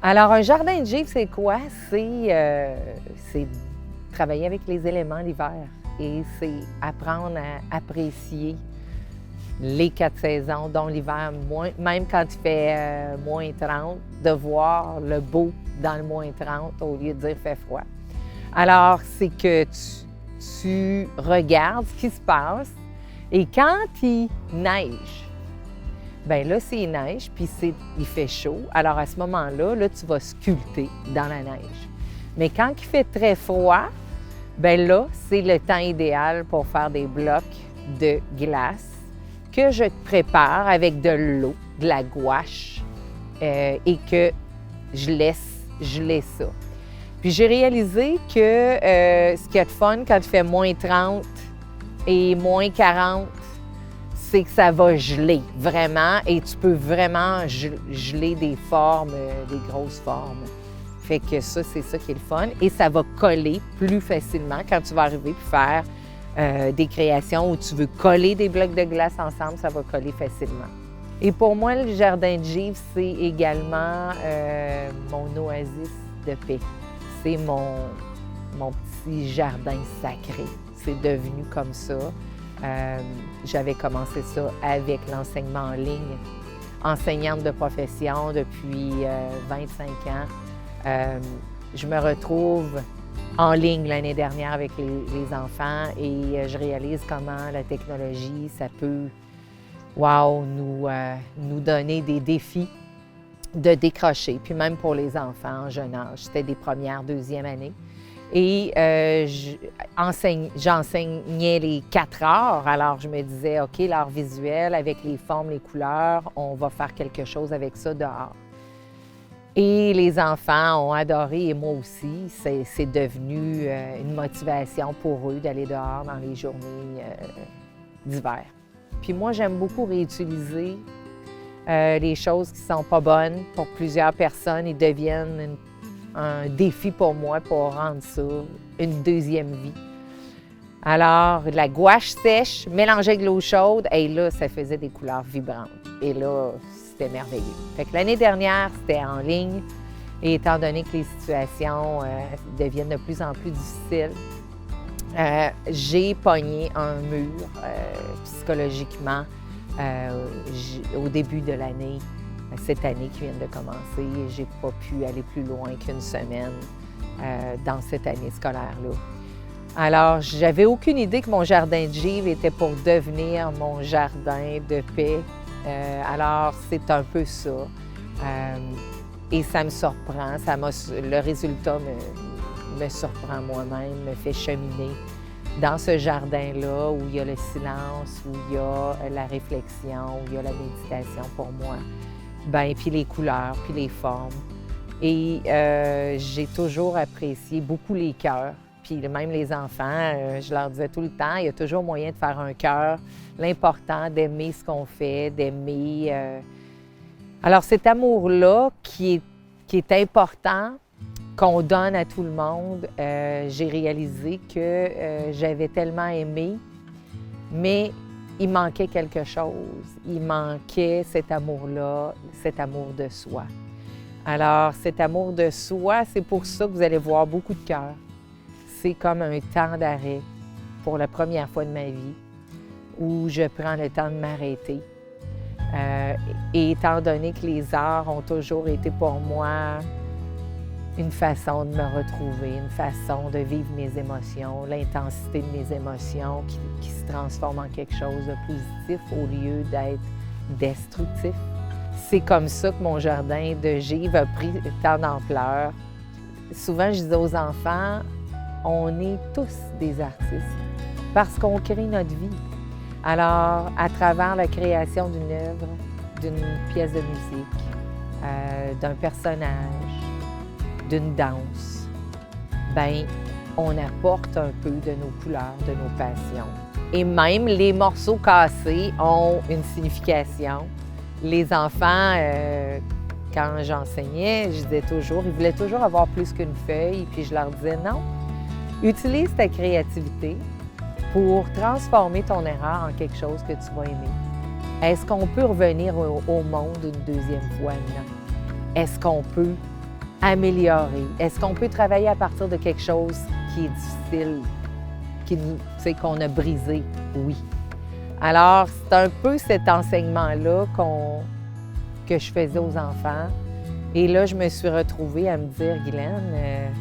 Alors, un jardin de givre, c'est quoi? C'est travailler avec les éléments l'hiver et c'est apprendre à apprécier les 4 saisons, dont l'hiver, même quand il fait moins 30, de voir le beau dans le moins 30 au lieu de dire « fait froid ». Alors, c'est que tu regardes ce qui se passe et quand il neige, bien là, c'est neige, puis il fait chaud. Alors, à ce moment-là, là, tu vas sculpter dans la neige. Mais quand il fait très froid, bien là, c'est le temps idéal pour faire des blocs de glace que je prépare avec de l'eau, de la gouache, et que je laisse geler ça. Puis j'ai réalisé que ce qui est de fun quand il fait moins 30 et moins 40, c'est que ça va geler vraiment et tu peux vraiment geler des formes, des grosses formes. Fait que ça, c'est ça qui est le fun. Et ça va coller plus facilement quand tu vas arriver et faire des créations où tu veux coller des blocs de glace ensemble, ça va coller facilement. Et pour moi, le jardin de givre, c'est également mon oasis de paix. C'est mon petit jardin sacré. C'est devenu comme ça. J'avais commencé ça avec l'enseignement en ligne, enseignante de profession depuis 25 ans. Je me retrouve en ligne l'année dernière avec les enfants et je réalise comment la technologie, ça peut, nous donner des défis de décrocher. Puis même pour les enfants en jeune âge, c'était des premières, deuxième années. Et j'enseignais les 4 arts, alors je me disais, OK, l'art visuel avec les formes, les couleurs, on va faire quelque chose avec ça dehors. Et les enfants ont adoré, et moi aussi, c'est devenu une motivation pour eux d'aller dehors dans les journées d'hiver. Puis moi, j'aime beaucoup réutiliser les choses qui ne sont pas bonnes pour plusieurs personnes et deviennent un défi pour moi pour rendre ça une deuxième vie. Alors, de la gouache sèche mélangée avec de l'eau chaude, et là, ça faisait des couleurs vibrantes. Et là, c'était merveilleux. Fait que l'année dernière, c'était en ligne. Et étant donné que les situations deviennent de plus en plus difficiles, j'ai pogné un mur psychologiquement au début de l'année. Cette année qui vient de commencer, j'ai pas pu aller plus loin qu'une semaine dans cette année scolaire-là. Alors, j'avais aucune idée que mon jardin de givre était pour devenir mon jardin de paix. Alors, c'est un peu ça. Et ça me surprend. Le résultat me surprend moi-même, me fait cheminer dans ce jardin-là où il y a le silence, où il y a la réflexion, où il y a la méditation pour moi. Bien, puis les couleurs, puis les formes. Et j'ai toujours apprécié beaucoup les cœurs. Puis même les enfants, je leur disais tout le temps, il y a toujours moyen de faire un cœur. L'important, d'aimer ce qu'on fait, d'aimer... Alors cet amour-là qui est important, qu'on donne à tout le monde, j'ai réalisé que j'avais tellement aimé, mais il manquait quelque chose. Il manquait cet amour-là, cet amour de soi. Alors, cet amour de soi, c'est pour ça que vous allez voir beaucoup de cœurs. C'est comme un temps d'arrêt pour la première fois de ma vie où je prends le temps de m'arrêter. Et étant donné que les arts ont toujours été pour moi une façon de me retrouver, une façon de vivre mes émotions, l'intensité de mes émotions qui se transforme en quelque chose de positif au lieu d'être destructif. C'est comme ça que mon jardin de givre a pris tant d'ampleur. Souvent, je disais aux enfants, on est tous des artistes parce qu'on crée notre vie. Alors, à travers la création d'une œuvre, d'une pièce de musique, d'un personnage, d'une danse, bien, on apporte un peu de nos couleurs, de nos passions Et même les morceaux cassés ont une signification. Les enfants, quand j'enseignais, je disais toujours, ils voulaient toujours avoir plus qu'une feuille, puis je leur disais non, utilise ta créativité pour transformer ton erreur en quelque chose que tu vas aimer. Est-ce qu'on peut revenir au monde une deuxième fois? Non. Est-ce qu'on peut améliorer? Est-ce qu'on peut travailler à partir de quelque chose qui est difficile, qu'on a brisé? Oui. Alors, c'est un peu cet enseignement-là que je faisais aux enfants. Et là, je me suis retrouvée à me dire, Guylaine,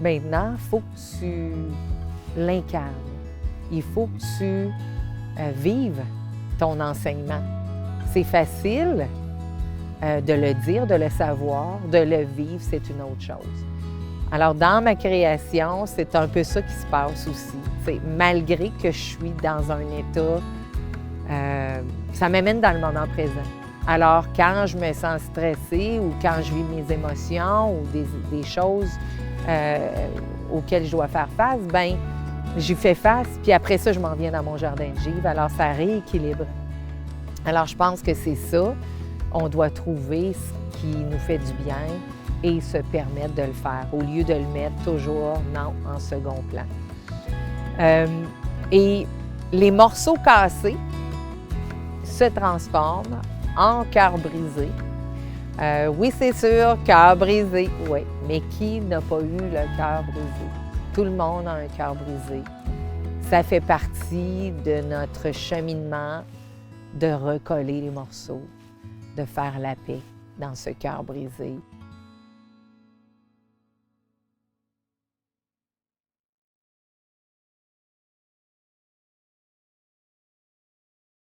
maintenant, il faut que tu l'incarnes. Il faut que tu vives ton enseignement. C'est facile de le dire, de le savoir, de le vivre, c'est une autre chose. Alors, dans ma création, c'est un peu ça qui se passe aussi. C'est, malgré que je suis dans un état, ça m'amène dans le moment présent. Alors, quand je me sens stressée ou quand je vis mes émotions ou des choses auxquelles je dois faire face, bien, j'y fais face, puis après ça, je m'en viens dans mon jardin de givre. Alors, ça rééquilibre. Alors, je pense que c'est ça. On doit trouver ce qui nous fait du bien et se permettre de le faire, au lieu de le mettre toujours, non, en second plan. Et les morceaux cassés se transforment en cœur brisé. Oui, c'est sûr, cœur brisé, oui. Mais qui n'a pas eu le cœur brisé? Tout le monde a un cœur brisé. Ça fait partie de notre cheminement de recoller les morceaux, de faire la paix dans ce cœur brisé